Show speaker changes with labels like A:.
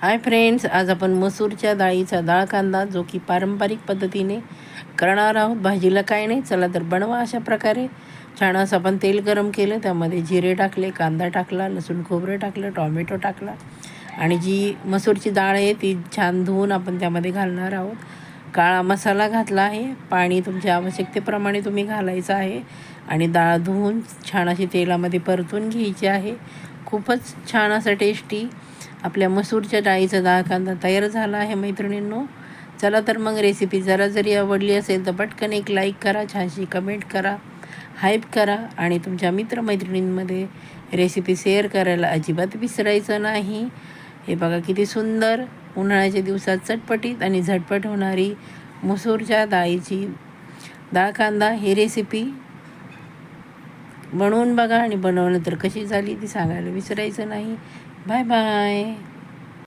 A: Hi friends, आज आपण मसूरच्या डाळीचा डाळ कांदा जो की पारंपरिक पद्धतीने करणार आहोत. भाजीला काय नाही, चला तर बनवा अशा प्रकारे. छान असं आपण तेल गरम केलं, त्यामध्ये जिरे टाकले, कांदा टाकला, लसूण खोबरं टाकलं, टॉमॅटो टाकला आणि जी मसूरची डाळ आहे ती छान धुवून आपण त्यामध्ये घालणार आहोत. काळा मसाला घातला आहे. पाणी तुमच्या आवश्यकतेप्रमाणे तुम्ही घालायचं आहे आणि डाळ धुवून छान अशी तेलामध्ये परतून घ्यायची आहे. खूपच छान असं टेस्टी आपल्या मसूरच्या डाळीचा डाळ कांदा तयार झाला आहे मैत्रिणींनो. चला तर मग रेसिपी जरी आवडली असेल तर पटकन एक लाईक करा, छानशी कमेंट करा, हाईप करा आणि तुमच्या मित्रमैत्रिणींमध्ये रेसिपी शेअर करायला अजिबात विसरायचं नाही. हे बघा किती सुंदर उन्हाळ्याच्या दिवसात चटपटीत आणि झटपट होणारी मसूरच्या डाळीची डाळ कांदा ही रेसिपी बनवून बघा आणि बनवलं तर कशी झाली ती सांगायला विसरायचं नाही. Bye bye.